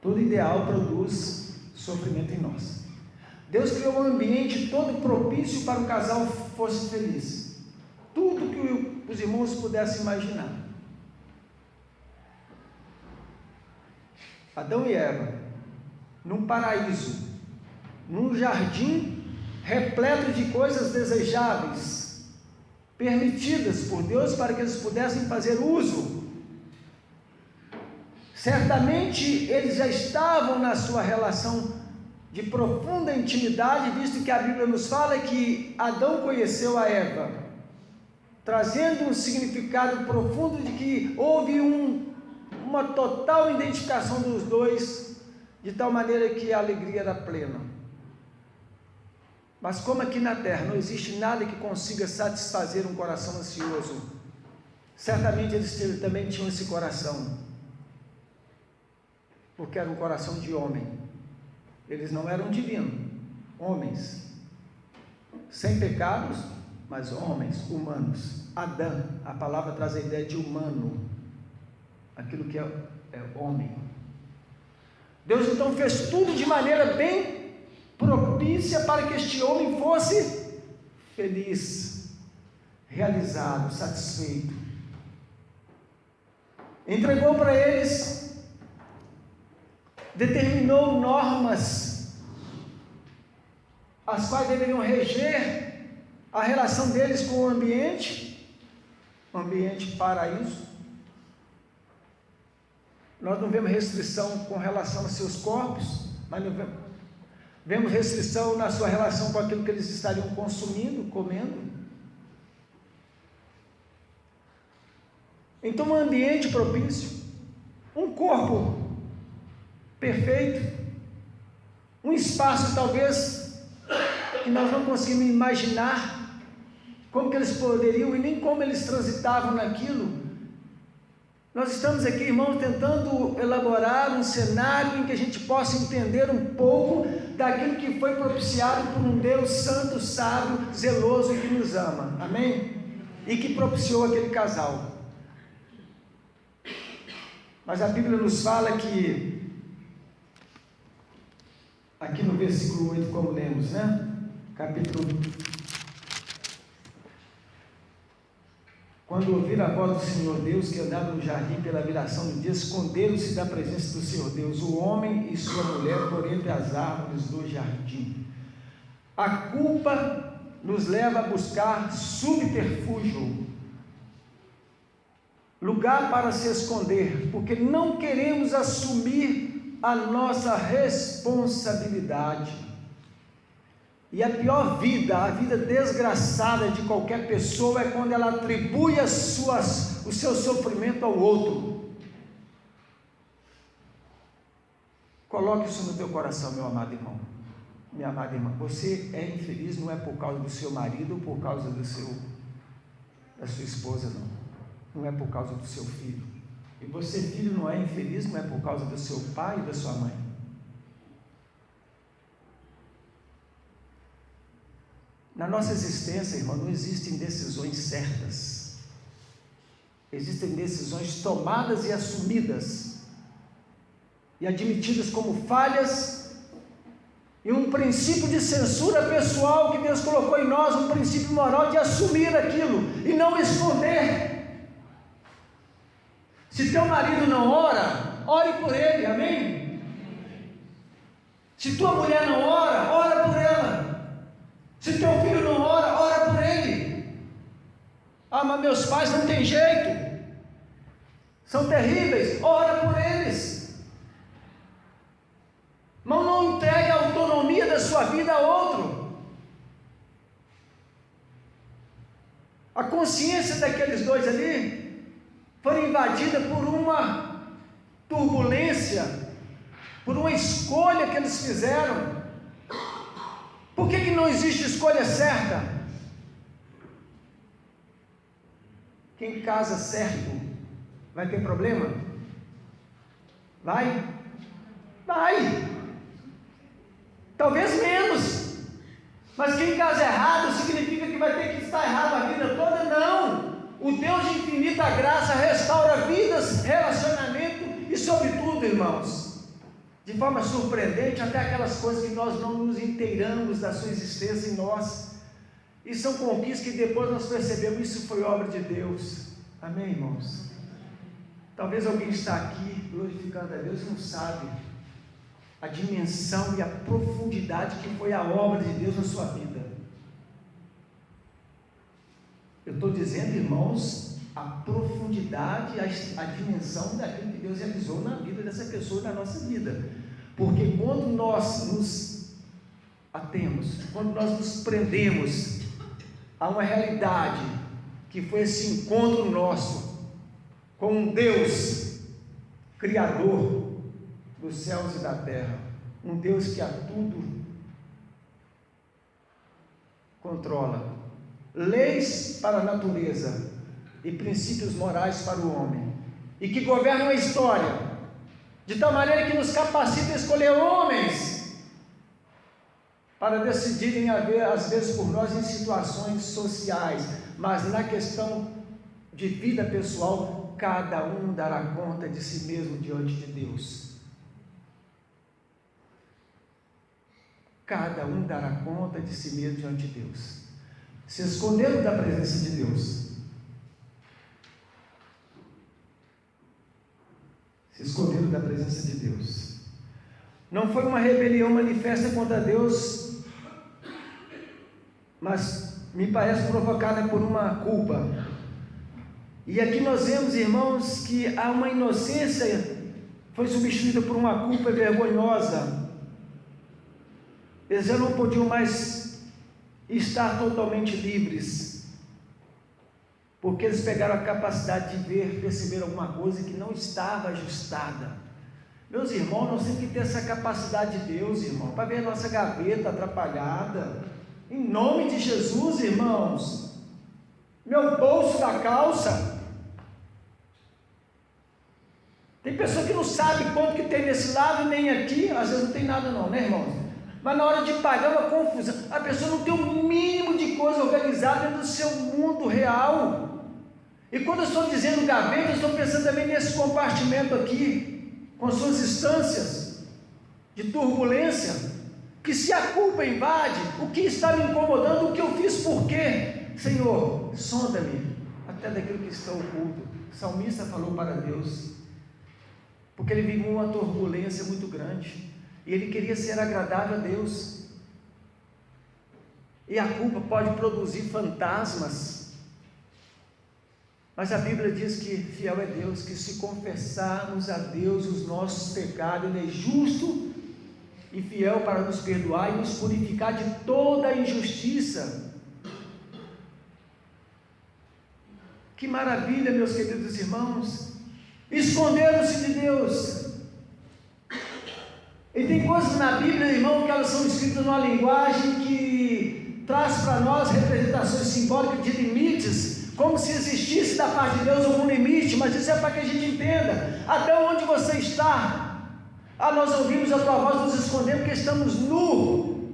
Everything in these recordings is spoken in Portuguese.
Todo ideal produz sofrimento em nós. Deus criou um ambiente todo propício para o casal fosse feliz. Tudo que os irmãos pudessem imaginar. Adão e Eva, num paraíso, num jardim repleto de coisas desejáveis, permitidas por Deus para que eles pudessem fazer uso. Certamente eles já estavam na sua relação de profunda intimidade, visto que a Bíblia nos fala que Adão conheceu a Eva, trazendo um significado profundo de que houve uma total identificação dos dois, de tal maneira que a alegria era plena. Mas como aqui na terra não existe nada que consiga satisfazer um coração ansioso, certamente eles também tinham esse coração, porque era um coração de homem. Eles não eram divinos, homens, sem pecados, mas homens, humanos. Adão, a palavra traz a ideia de humano, aquilo que é homem. Deus então fez tudo de maneira bem propícia para que este homem fosse feliz, realizado, satisfeito. Entregou para eles, determinou normas as quais deveriam reger a relação deles com o ambiente paraíso. Nós não vemos restrição com relação aos seus corpos, mas não vemos restrição na sua relação com aquilo que eles estariam consumindo, comendo. Então, um ambiente propício, um corpo perfeito, um espaço talvez que nós não conseguimos imaginar como que eles poderiam e nem como eles transitavam naquilo. Nós estamos aqui, irmãos, tentando elaborar um cenário em que a gente possa entender um pouco daquilo que foi propiciado por um Deus santo, sábio, zeloso e que nos ama, amém? E que propiciou aquele casal. Mas a Bíblia nos fala que, aqui no versículo 8, como lemos, capítulo: quando ouviram a voz do Senhor Deus, que andava no jardim pela viração do dia, esconderam-se da presença do Senhor Deus, o homem e sua mulher, por entre as árvores do jardim. A culpa nos leva a buscar subterfúgio, lugar para se esconder, porque não queremos assumir a nossa responsabilidade. E a pior vida, a vida desgraçada de qualquer pessoa é quando ela atribui o seu sofrimento ao outro. Coloque isso no teu coração, meu amado irmão, minha amada irmã. Você é infeliz não é por causa do seu marido ou por causa da sua esposa, não. Não é por causa do seu filho. E você, filho, não é infeliz não é por causa do seu pai e da sua mãe. Na nossa existência, irmão, não existem decisões certas. Existem decisões tomadas e assumidas e admitidas como falhas, e um princípio de censura pessoal que Deus colocou em nós, um princípio moral de assumir aquilo e não esconder. Se teu marido não ora, ore por ele, amém? Se tua mulher não ora, ora por ela. Se teu filho não ora, ora por ele. Ah, mas meus pais não têm jeito, são terríveis, ora por eles. Mas não entregue a autonomia da sua vida a outro. A consciência daqueles dois ali foi invadida por uma turbulência, por uma escolha que eles fizeram. Por que não existe escolha certa? Quem casa certo vai ter problema? Vai? Talvez menos. Mas quem casa errado significa que vai ter que estar errado a vida toda? Não. O Deus de infinita graça restaura vidas, relacionamento e, sobretudo, irmãos, de forma surpreendente, até aquelas coisas que nós não nos inteiramos da sua existência em nós, e são conquistas que depois nós percebemos, isso foi obra de Deus. Amém, irmãos? Talvez alguém está aqui glorificando a Deus e não sabe a dimensão e a profundidade que foi a obra de Deus na sua vida. Eu estou dizendo, irmãos, a profundidade, a dimensão daquilo que Deus realizou na vida dessa pessoa, na nossa vida. Porque quando nós nos atemos, quando nós nos prendemos a uma realidade que foi esse encontro nosso com um Deus Criador dos céus e da terra, um Deus que a tudo controla, leis para a natureza e princípios morais para o homem, e que governa a história de tal maneira que nos capacita a escolher homens para decidirem às vezes por nós em situações sociais, mas na questão de vida pessoal, cada um dará conta de si mesmo diante de Deus. Cada um dará conta de si mesmo diante de Deus. Se esconderam da presença de Deus. Se esconderam da presença de Deus. Não foi uma rebelião manifesta contra Deus, mas me parece provocada por uma culpa. E aqui nós vemos, irmãos, que há uma inocência foi substituída por uma culpa vergonhosa. Eles já não podiam mais estar totalmente livres, porque eles pegaram a capacidade de ver, perceber alguma coisa que não estava ajustada. Meus irmãos, nós temos que ter essa capacidade de Deus, irmão, para ver a nossa gaveta atrapalhada, em nome de Jesus, irmãos. Meu bolso da calça, tem pessoa que não sabe quanto que tem nesse lado e nem aqui, às vezes não tem nada não, né, irmãos? Mas na hora de pagar é uma confusão, a pessoa não tem o mínimo de coisa organizada dentro do seu mundo real. E quando eu estou dizendo gaveta, eu estou pensando também nesse compartimento aqui, com suas instâncias de turbulência, que se a culpa invade, o que está me incomodando, o que eu fiz, por quê? Senhor, sonda-me até daquilo que está oculto. O salmista falou para Deus, porque ele viveu uma turbulência muito grande, e ele queria ser agradável a Deus, e a culpa pode produzir fantasmas, mas a Bíblia diz que fiel é Deus, que se confessarmos a Deus os nossos pecados, Ele é justo e fiel para nos perdoar e nos purificar de toda a injustiça. Que maravilha, meus queridos irmãos, esconderam-se de Deus. E tem coisas na Bíblia, irmão, que elas são escritas numa linguagem que traz para nós representações simbólicas de limites, como se existisse da parte de Deus algum limite, mas isso é para que a gente entenda até onde você está. Nós ouvimos a tua voz, nos escondemos porque estamos nus.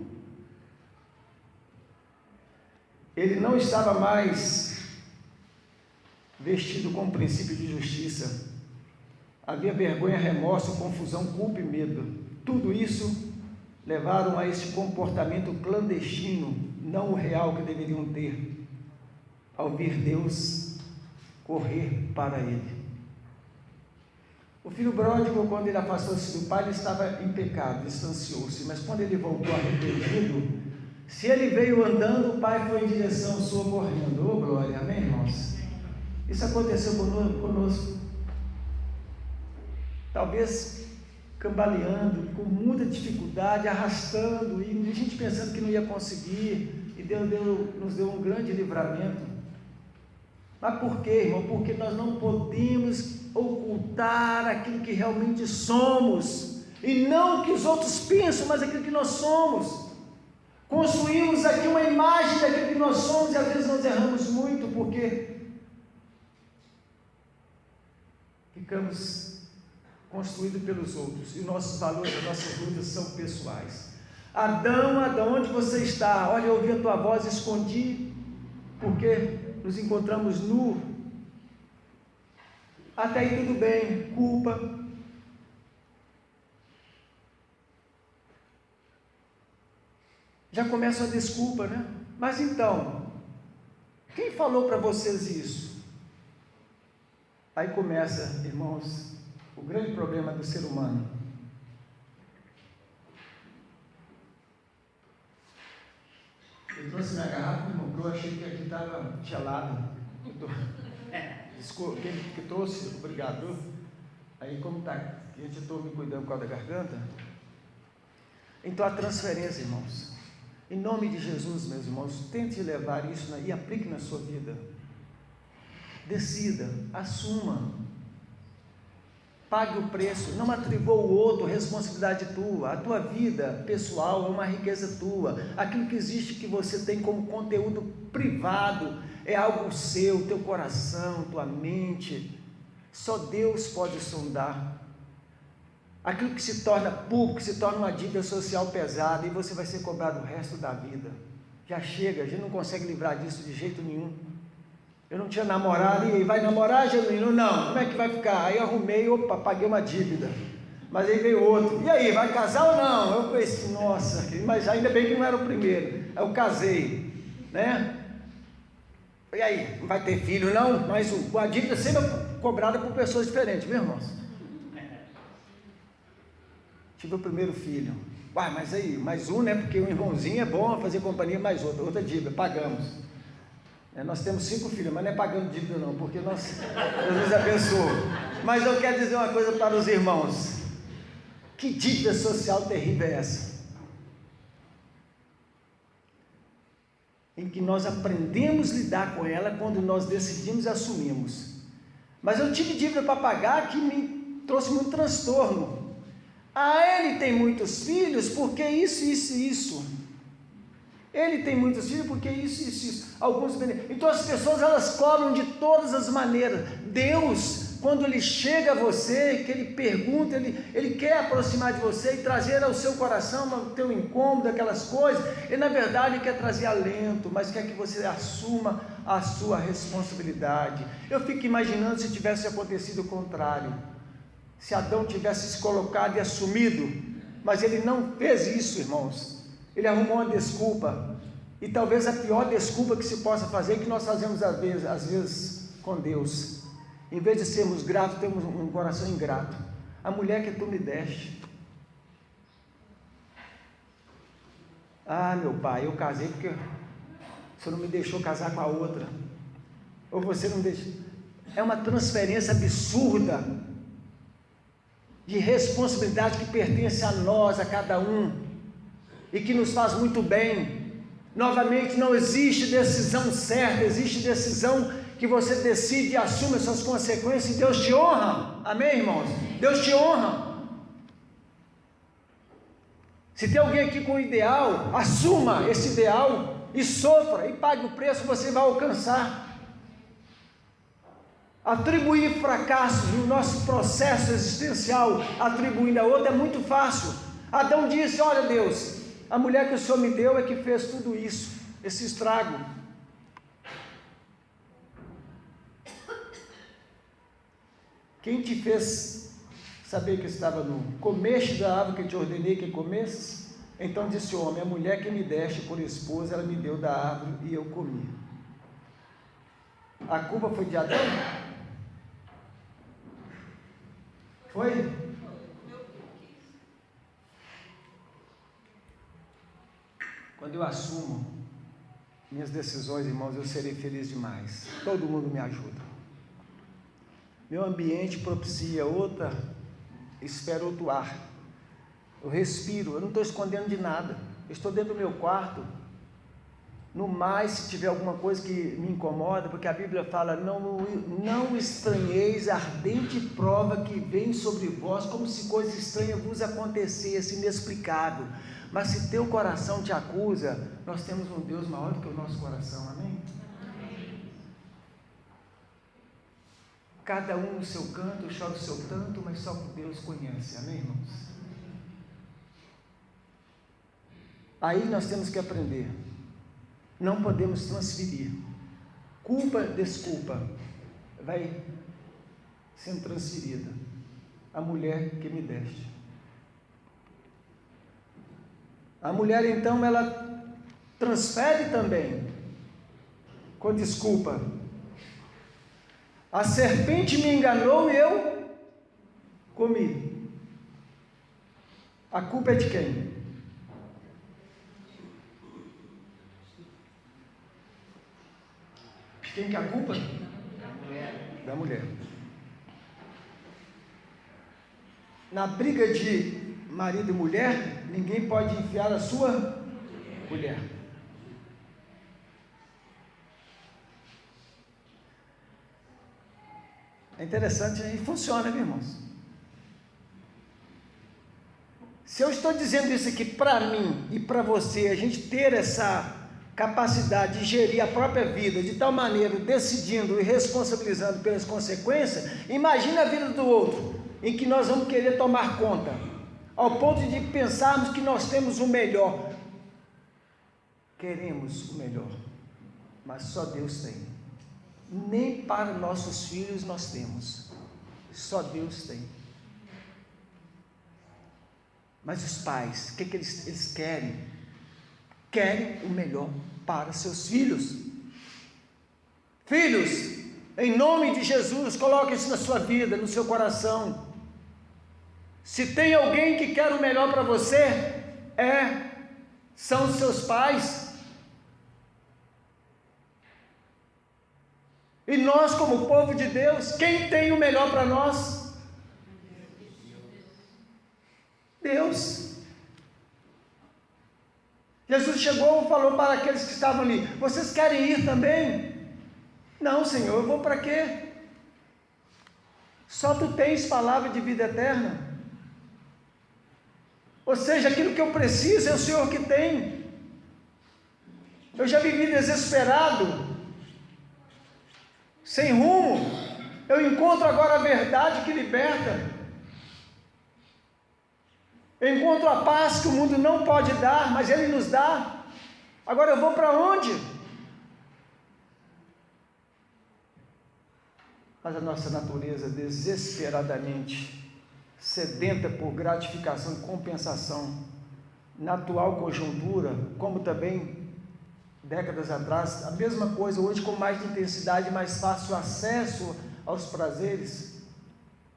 Ele não estava mais vestido com o princípio de justiça. Havia vergonha, remorso, confusão, culpa e medo. Tudo isso levaram a esse comportamento clandestino, não o real que deveriam ter, ao vir Deus correr para ele. O filho pródigo, quando ele afastou-se do pai, ele estava em pecado, distanciou-se, mas quando ele voltou arrependido, se ele veio andando, o pai foi em direção sua correndo. Oh glória, amém, irmãos? Isso aconteceu conosco, talvez cambaleando, com muita dificuldade, arrastando, e a gente pensando que não ia conseguir, e Deus nos deu um grande livramento. Mas por quê, irmão? Porque nós não podemos ocultar aquilo que realmente somos, e não o que os outros pensam, mas aquilo que nós somos. Construímos aqui uma imagem daquilo que nós somos, e às vezes nós erramos muito, porque ficamos construídos pelos outros, e nossos valores, as nossas lutas são pessoais. Adão, onde você está? Olha, eu ouvi a tua voz, escondi, porque nos encontramos nu. Até aí tudo bem, culpa. Já começa a desculpa, né? Mas então, quem falou para vocês isso? Aí começa, irmãos, o grande problema do ser humano. Eu trouxe minha garrafa, irmão, porque eu achei que aqui estava gelado. Desculpa, quem que trouxe? Obrigado. Aí como está quente, eu estou me cuidando por causa da garganta. Então a transferência, irmãos, em nome de Jesus, meus irmãos, tente levar isso e aplique na sua vida. Decida, assuma, pague o preço, não atribua o outro, responsabilidade tua. A tua vida pessoal é uma riqueza tua. Aquilo que existe que você tem como conteúdo privado é algo seu, teu coração, tua mente. Só Deus pode sondar. Aquilo que se torna público, se torna uma dívida social pesada, e você vai ser cobrado o resto da vida. Já chega, a gente não consegue livrar disso de jeito nenhum. Eu não tinha namorado, e vai namorar, Genuíno? Não, como é que vai ficar? Aí eu arrumei, opa, paguei uma dívida. Mas aí veio outro, e aí, vai casar ou não? Eu pensei, nossa, mas ainda bem que não era o primeiro. Aí eu casei, né? E aí, não vai ter filho não? Mas a dívida sempre é cobrada por pessoas diferentes, viu, irmãos? Tive o primeiro filho. Uai, mas aí, mais um, né? Porque um irmãozinho é bom fazer companhia, mais outra dívida, pagamos. Nós temos 5 filhos, mas não é pagando dívida não, porque Deus nos abençoou. Mas eu quero dizer uma coisa para os irmãos. Que dívida social terrível é essa? Em que nós aprendemos a lidar com ela quando nós decidimos e assumimos. Mas eu tive dívida para pagar que me trouxe muito transtorno. Ele tem muitos filhos porque isso. Ele tem muitos filhos porque isso. Então as pessoas, elas cobram de todas as maneiras. Deus, quando Ele chega a você, que Ele pergunta, Ele quer aproximar de você e trazer ao seu coração o teu incômodo, aquelas coisas. Ele na verdade quer trazer alento, mas quer que você assuma a sua responsabilidade. Eu fico imaginando se tivesse acontecido o contrário. Se Adão tivesse se colocado e assumido, mas ele não fez isso, irmãos. Ele arrumou uma desculpa, e talvez a pior desculpa que se possa fazer, que nós fazemos às vezes com Deus. Em vez de sermos gratos, temos um coração ingrato. A mulher que tu me deste. Meu pai, eu casei porque você não me deixou casar com a outra, ou você não deixou. É uma transferência absurda de responsabilidade que pertence a nós, a cada um, e que nos faz muito bem. Novamente, não existe decisão certa, existe decisão que você decide e assume as suas consequências, e Deus te honra. Amém, irmãos? Deus te honra. Se tem alguém aqui com um ideal, assuma esse ideal e sofra e pague o preço, você vai alcançar. Atribuir fracassos no nosso processo existencial, atribuindo a outro, é muito fácil. Adão disse: olha Deus, a mulher que o Senhor me deu é que fez tudo isso, esse estrago. Quem te fez saber que estava nu? Comeste da árvore que te ordenei que comesses? Então disse o homem: a mulher que me deste por esposa, ela me deu da árvore e eu comi. A culpa foi de Adão? Foi? Quando eu assumo minhas decisões, irmãos, eu serei feliz demais. Todo mundo me ajuda. Meu ambiente propicia outra esfera, outro ar. Eu respiro, eu não estou escondendo de nada. Eu estou dentro do meu quarto. No mais, se tiver alguma coisa que me incomoda, porque a Bíblia fala: não estranheis a ardente prova que vem sobre vós, como se coisa estranha vos acontecesse, inexplicável. Mas se teu coração te acusa, nós temos um Deus maior do que o nosso coração, amém? Amém. Cada um no seu canto, chora o seu tanto, mas só Deus conhece, amém, irmãos? Aí nós temos que aprender. Não podemos transferir. Culpa, desculpa, vai sendo transferida. A mulher que me deste. A mulher então, ela transfere também com desculpa. A serpente me enganou e eu comi. A culpa é de quem? Quem que é a culpa? Da mulher. Na briga de marido e mulher, ninguém pode enfiar a sua mulher. É interessante e funciona, meus irmãos. Se eu estou dizendo isso aqui para mim e para você, a gente ter essa capacidade de gerir a própria vida de tal maneira, decidindo e responsabilizando pelas consequências, imagina a vida do outro, em que nós vamos querer tomar conta, ao ponto de pensarmos que nós temos o melhor. Queremos o melhor, mas só Deus tem. Nem para nossos filhos nós temos, só Deus tem. Mas os pais, o que eles querem? Querem o melhor para seus filhos. Filhos, em nome de Jesus, coloque isso na sua vida, no seu coração. Se tem alguém que quer o melhor para você, são os seus pais. E nós, como povo de Deus, quem tem o melhor para nós? Deus. Jesus chegou e falou para aqueles que estavam ali: vocês querem ir também? Não, Senhor, eu vou para quê? Só tu tens palavra de vida eterna. Ou seja, aquilo que eu preciso é o Senhor que tem. Eu já vivi desesperado, sem rumo. Eu encontro agora a verdade que liberta. Eu encontro a paz que o mundo não pode dar, mas Ele nos dá. Agora eu vou para onde? Mas a nossa natureza desesperadamente sedenta por gratificação e compensação, na atual conjuntura, como também décadas atrás, a mesma coisa, hoje com mais intensidade, mais fácil acesso aos prazeres,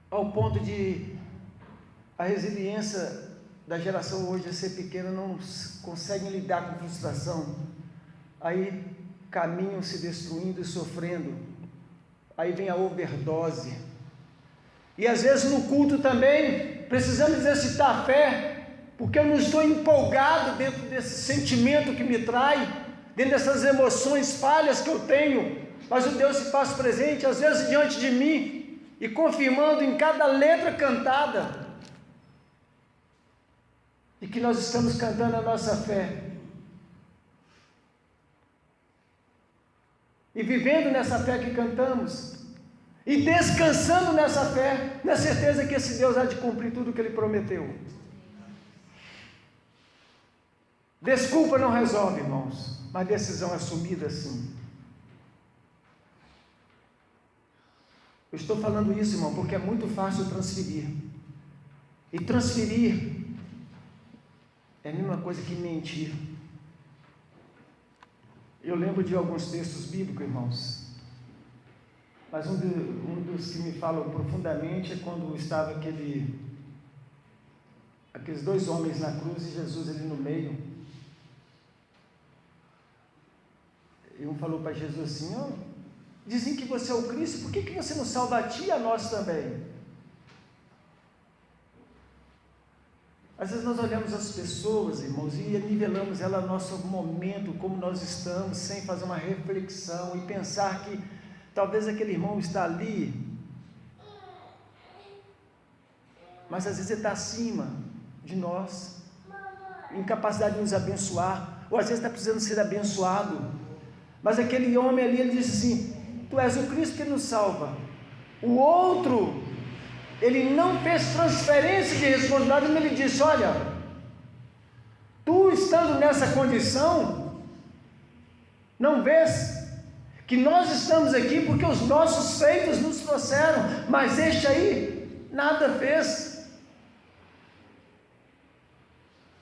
ao ponto de a resiliência da geração hoje a ser pequena, não conseguem lidar com frustração, aí caminham se destruindo e sofrendo, aí vem a overdose, e às vezes no culto também, precisamos exercitar a fé, porque eu não estou empolgado dentro desse sentimento que me trai, dentro dessas emoções falhas que eu tenho, mas o Deus se faz presente, às vezes diante de mim, e confirmando em cada letra cantada, e que nós estamos cantando a nossa fé, e vivendo nessa fé que cantamos, e descansando nessa fé, na certeza que esse Deus há de cumprir tudo o que Ele prometeu. Desculpa não resolve, irmãos, mas decisão assumida sim. Eu estou falando isso, irmão, porque é muito fácil transferir, e transferir é a mesma coisa que mentir. Eu lembro de alguns textos bíblicos, irmãos, mas um dos que me falam profundamente é quando estava aqueles dois homens na cruz e Jesus ali no meio. E um falou para Jesus assim: dizem que você é o Cristo, por que você não salva a ti e a nós também? Às vezes nós olhamos as pessoas, irmãos, e nivelamos ela no nosso momento, como nós estamos, sem fazer uma reflexão e pensar que talvez aquele irmão está ali, mas às vezes ele está acima de nós, incapacidade de nos abençoar, ou às vezes está precisando ser abençoado, mas aquele homem ali, ele disse assim: tu és o Cristo que nos salva. O outro, ele não fez transferência de responsabilidade, mas ele disse: olha, tu estando nessa condição, não vês que nós estamos aqui porque os nossos feitos nos trouxeram, mas este aí nada fez.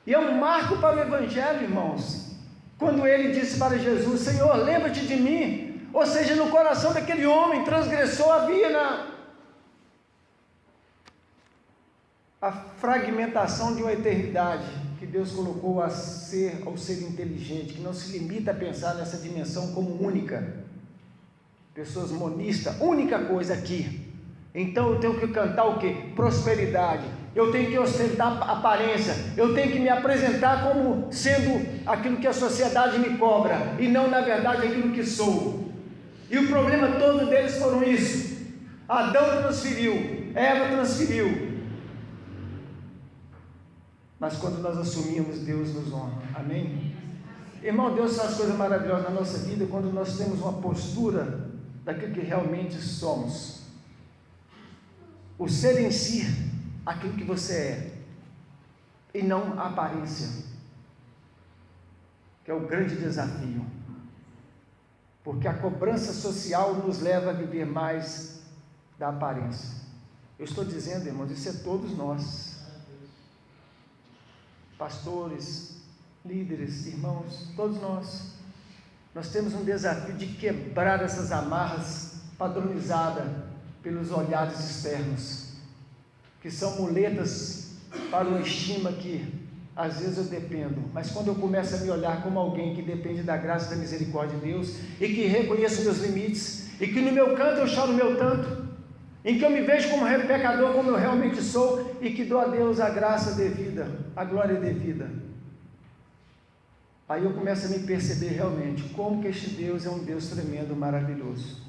E é um marco para o Evangelho, irmãos, quando ele disse para Jesus: Senhor, lembra-te de mim. Ou seja, no coração daquele homem transgressor havia a fragmentação de uma eternidade que Deus colocou ao ser inteligente, que não se limita a pensar nessa dimensão como única. Pessoas monistas, única coisa aqui. Então eu tenho que cantar o quê? Prosperidade. Eu tenho que ostentar aparência. Eu tenho que me apresentar como sendo aquilo que a sociedade me cobra, e não, na verdade, aquilo que sou. E o problema todo deles foram isso. Adão transferiu, Eva transferiu. Mas quando nós assumimos, Deus nos honra. Amém? Irmão, Deus faz coisas maravilhosas na nossa vida quando nós temos uma postura daquilo que realmente somos. O ser em si, aquilo que você é, e não a aparência, que é o grande desafio. Porque a cobrança social nos leva a viver mais da aparência. Eu estou dizendo, irmãos, isso é todos nós. Pastores, líderes, irmãos, todos nós temos um desafio de quebrar essas amarras padronizadas pelos olhares externos, que são muletas para uma estima que às vezes eu dependo, mas quando eu começo a me olhar como alguém que depende da graça e da misericórdia de Deus, e que reconheço meus limites, e que no meu canto eu choro o meu tanto, em que eu me vejo como pecador, como eu realmente sou, e que dou a Deus a graça devida, a glória devida, aí eu começo a me perceber realmente como que este Deus é um Deus tremendo, maravilhoso,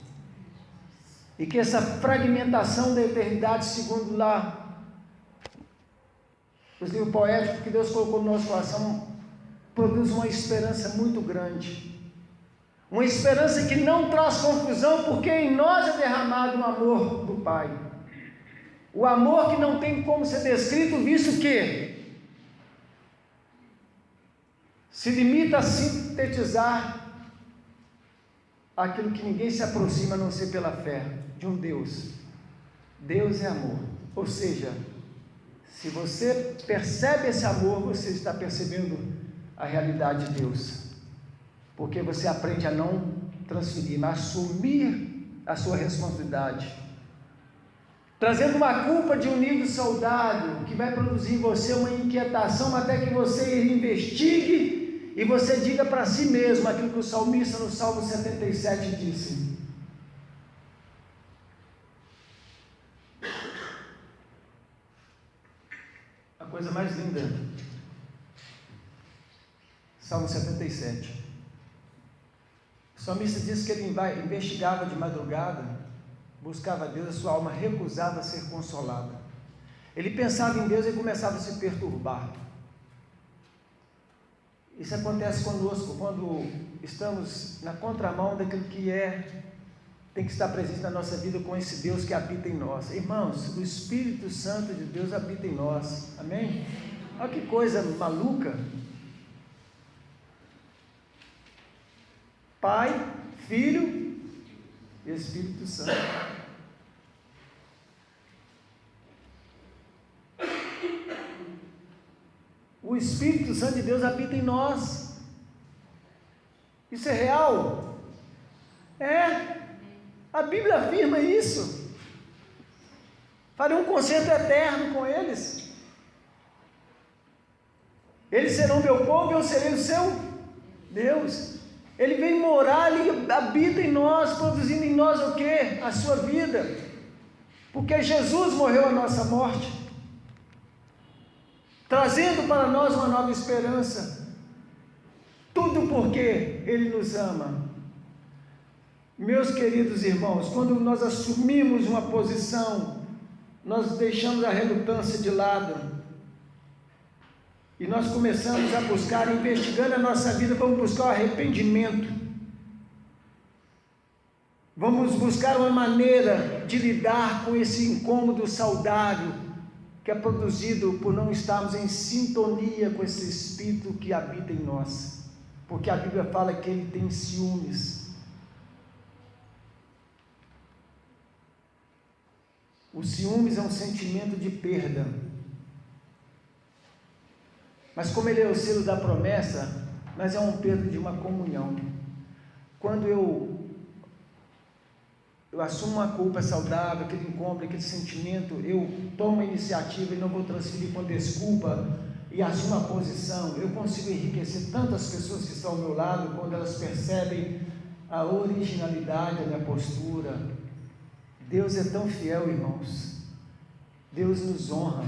e que essa fragmentação da eternidade, segundo lá os livros poéticos que Deus colocou no nosso coração, produz uma esperança muito grande, uma esperança que não traz confusão, porque em nós é derramado o amor do Pai, o amor que não tem como ser descrito, visto que se limita a sintetizar aquilo que ninguém se aproxima a não ser pela fé de um Deus. Deus é amor, ou seja, se você percebe esse amor, você está percebendo a realidade de Deus, porque você aprende a não transferir, mas assumir a sua responsabilidade, trazendo uma culpa de um nível saudável, que vai produzir em você uma inquietação, até que você investigue, e você diga para si mesmo, aquilo que o salmista no Salmo 77 disse: a coisa mais linda, Salmo 77, o salmista diz que ele investigava de madrugada, buscava Deus, a sua alma recusava ser consolada, ele pensava em Deus e começava a se perturbar. Isso acontece conosco quando estamos na contramão daquilo que tem que estar presente na nossa vida, com esse Deus que habita em nós. Irmãos, o Espírito Santo de Deus habita em nós, amém? Olha que coisa maluca. Pai, Filho e Espírito Santo. O Espírito Santo de Deus habita em nós. Isso é real? É. A Bíblia afirma isso. Farei um concerto eterno com eles. Eles serão meu povo e eu serei o seu Deus. Ele vem morar, ele habita em nós, produzindo em nós o quê? A sua vida. Porque Jesus morreu a nossa morte, trazendo para nós uma nova esperança. Tudo porque Ele nos ama. Meus queridos irmãos, quando nós assumimos uma posição, nós deixamos a relutância de lado, e nós começamos a buscar, investigando a nossa vida, vamos buscar o arrependimento, vamos buscar uma maneira de lidar com esse incômodo saudável, que é produzido por não estarmos em sintonia com esse Espírito que habita em nós, porque a Bíblia fala que Ele tem ciúmes. O ciúmes é um sentimento de perda, mas como ele é o selo da promessa, mas é um perda de uma comunhão. Quando eu assumo uma culpa saudável, aquele incômodo, aquele sentimento, eu tomo a iniciativa e não vou transferir com desculpa e assumo a posição, eu consigo enriquecer tantas pessoas que estão ao meu lado quando elas percebem a originalidade da minha postura. Deus é tão fiel, irmãos. Deus nos honra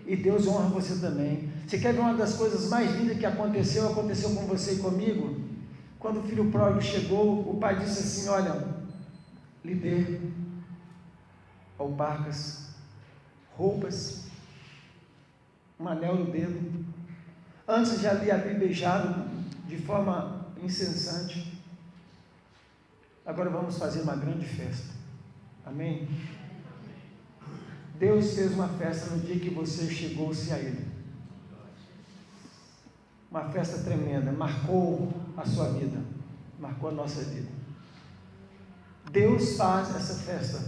e Deus honra você também. Você quer ver uma das coisas mais lindas que aconteceu com você e comigo? Quando o filho pródigo chegou, o pai disse assim: olha, lhe dê alparcas, roupas, um anel no dedo. Antes já lhe havia beijado de forma incessante. Agora vamos fazer uma grande festa. Amém? Deus fez uma festa no dia que você chegou-se a Ele. Uma festa tremenda, marcou a sua vida, marcou a nossa vida. Deus faz essa festa,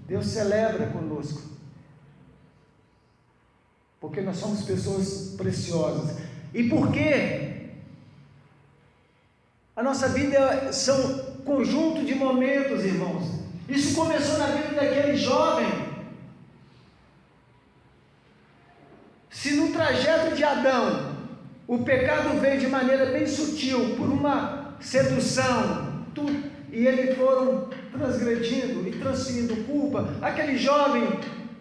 Deus celebra conosco, porque nós somos pessoas preciosas. E por quê? A nossa vida são conjunto de momentos, irmãos. Isso começou na vida daquele jovem. Se no trajeto de Adão o pecado veio de maneira bem sutil, por uma sedução, e eles foram transgredindo e transferindo culpa, aquele jovem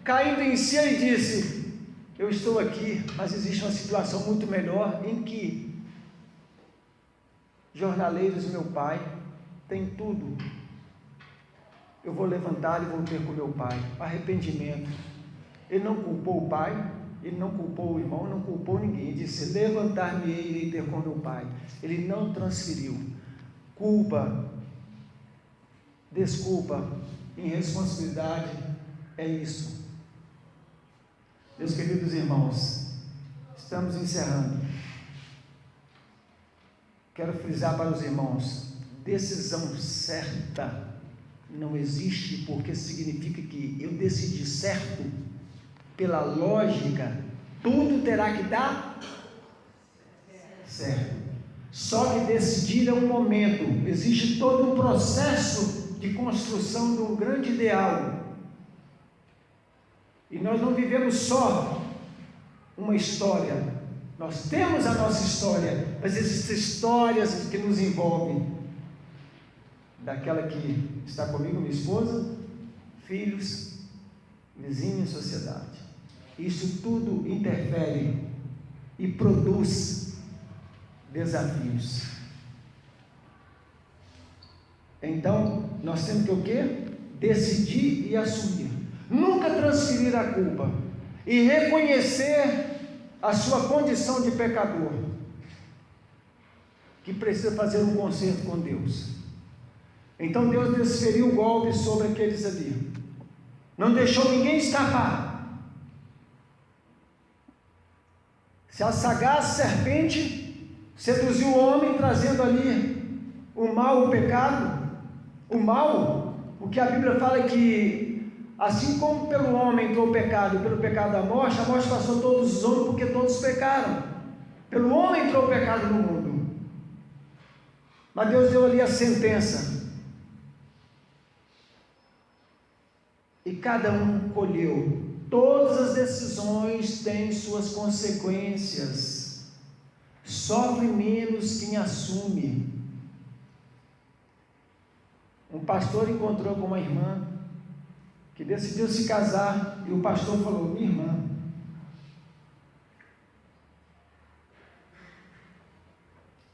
caindo em si e disse: eu estou aqui, mas existe uma situação muito melhor, em que jornaleiros, meu pai, tem tudo, eu vou levantar e vou ter com meu pai. Arrependimento. Ele não culpou o pai, ele não culpou o irmão, não culpou ninguém. Ele disse: levantar-me-ei e irei ter com meu pai. Ele não transferiu culpa, desculpa, irresponsabilidade. É isso. Meus queridos irmãos, estamos encerrando. Quero frisar para os irmãos: decisão certa não existe, porque significa que eu decidi certo. Pela lógica, tudo terá que dar certo. Só que decidir é um momento, existe todo um processo de construção de um grande ideal. E nós não vivemos só uma história, nós temos a nossa história, mas existem histórias que nos envolvem. Daquela que está comigo, minha esposa, filhos, vizinhos, sociedade. Isso tudo interfere e produz desafios. Então, nós temos que o quê? Decidir e assumir. Nunca transferir a culpa. E reconhecer a sua condição de pecador, que precisa fazer um conserto com Deus. Então Deus desferiu o golpe sobre aqueles ali. Não deixou ninguém escapar. Se a sagaz serpente seduziu o homem, trazendo ali o mal, o pecado, o mal, o que a Bíblia fala é que, assim como pelo homem entrou o pecado, e pelo pecado a morte passou a todos os homens, porque todos pecaram. Pelo homem entrou o pecado no mundo. Mas Deus deu ali a sentença. E cada um colheu. Todas as decisões têm suas consequências. Sofre menos quem assume. Um pastor encontrou com uma irmã que decidiu se casar, e o pastor falou: minha irmã,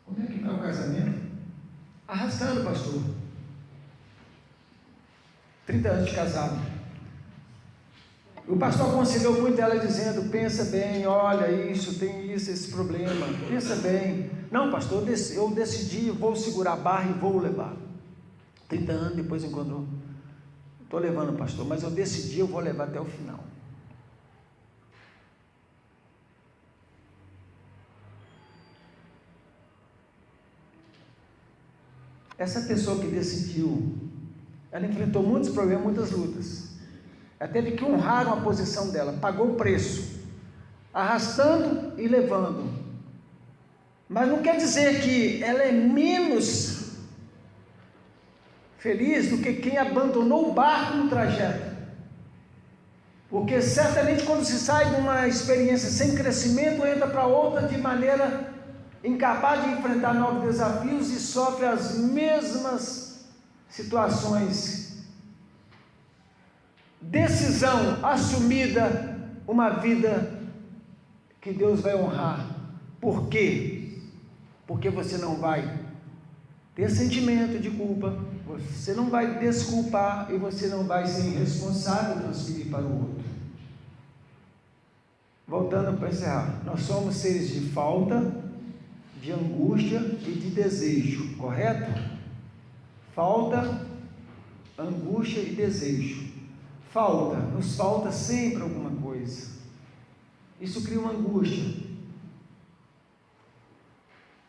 como é que vai o casamento? Arrastando, pastor. 30 anos de casado. O pastor aconselhou muito ela, dizendo: pensa bem, olha isso, tem isso, esse problema, pensa bem. Não, pastor, eu decidi, vou segurar a barra e vou levar. 30 anos depois encontrou: estou levando, pastor, mas eu decidi, eu vou levar até o final. Essa pessoa que decidiu, ela enfrentou muitos problemas, muitas lutas. Ela teve que honrar uma posição dela, pagou o preço, arrastando e levando. Mas não quer dizer que ela é menos feliz do que quem abandonou o barco no trajeto. Porque certamente quando se sai de uma experiência sem crescimento, entra para outra de maneira incapaz de enfrentar novos desafios e sofre as mesmas situações. Decisão assumida, uma vida que Deus vai honrar. Por quê? Porque você não vai ter sentimento de culpa, você não vai desculpar e você não vai ser irresponsável e transferir para o outro. Voltando para encerrar, nós somos seres de falta, de angústia e de desejo, correto? Falta, angústia e desejo. Falta, nos falta sempre alguma coisa. Isso cria uma angústia.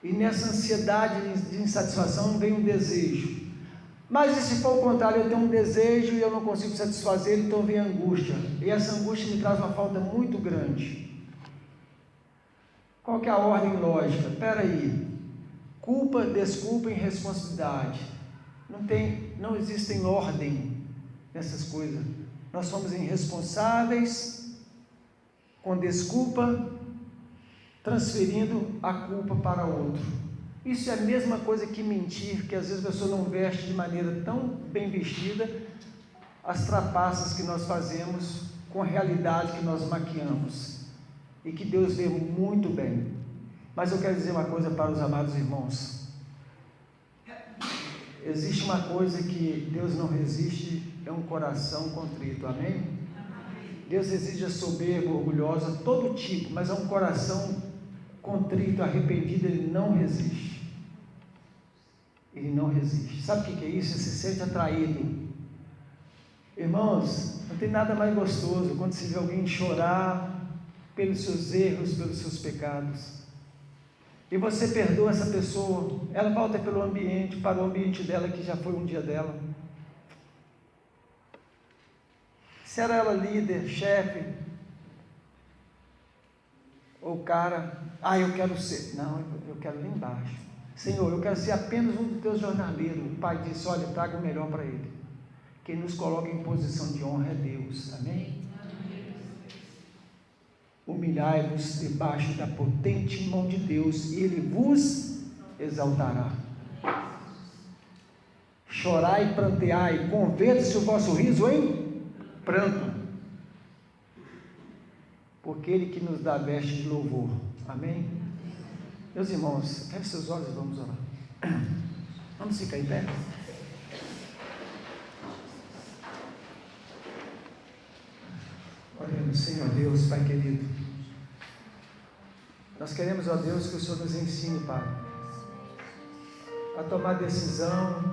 E nessa ansiedade de insatisfação vem um desejo. Mas e se for o contrário, eu tenho um desejo e eu não consigo satisfazer, então vem a angústia. E essa angústia me traz uma falta muito grande. Qual que é a ordem lógica? Espera aí. Culpa, desculpa e responsabilidade. Não existem ordem nessas coisas. Nós somos irresponsáveis, com desculpa, transferindo a culpa para outro. Isso é a mesma coisa que mentir, que às vezes a pessoa não veste de maneira tão bem vestida as trapaças que nós fazemos com a realidade que nós maquiamos e que Deus vê muito bem. Mas eu quero dizer uma coisa para os amados irmãos: existe uma coisa que Deus não resiste, é um coração contrito, amém? Deus resiste a soberba, orgulhosa, todo tipo, mas é um coração contrito, arrependido, Ele não resiste. Ele não resiste. Sabe o que é isso? Ele se sente atraído. Irmãos, não tem nada mais gostoso quando se vê alguém chorar pelos seus erros, pelos seus pecados, e você perdoa essa pessoa, ela volta para o ambiente dela, que já foi um dia dela. Se era ela líder, chefe, ou cara, eu quero ser, não, eu quero lá embaixo. Senhor, eu quero ser apenas um dos teus jornaleiros. O Pai disse: olha, traga o melhor para ele. Quem nos coloca em posição de honra é Deus, amém? Humilhai-vos debaixo da potente mão de Deus, e Ele vos exaltará. Chorai e pranteai, converta-se o vosso riso em pranto, porque Ele que nos dá veste de louvor, amém? Meus irmãos, feche seus olhos e vamos orar. Vamos ficar em pé? Oremos. Senhor Deus, Pai querido, nós queremos, ó Deus, que o Senhor nos ensine, Pai, a tomar decisão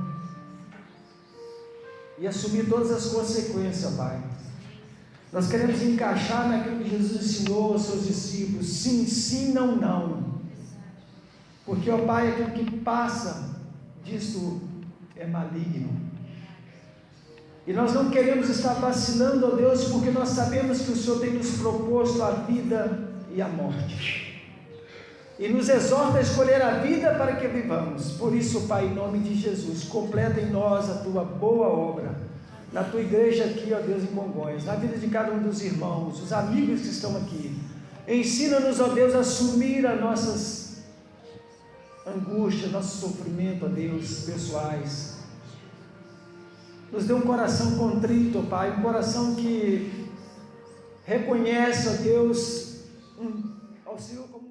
e assumir todas as consequências, Pai. Nós queremos encaixar naquilo que Jesus ensinou aos seus discípulos: sim, sim, não, não. Porque, ó Pai, aquilo que passa disto é maligno. E nós não queremos estar vacilando, ó Deus, porque nós sabemos que o Senhor tem nos proposto a vida e a morte, e nos exorta a escolher a vida para que vivamos. Por isso, Pai, em nome de Jesus, completa em nós a Tua boa obra, na Tua igreja aqui, ó Deus, em Congonhas, na vida de cada um dos irmãos, os amigos que estão aqui. Ensina-nos, ó Deus, a assumir as nossas angústias, nosso sofrimento, ó Deus, pessoais. Nos dê um coração contrito, Pai, um coração que reconhece, ó Deus, ao Senhor como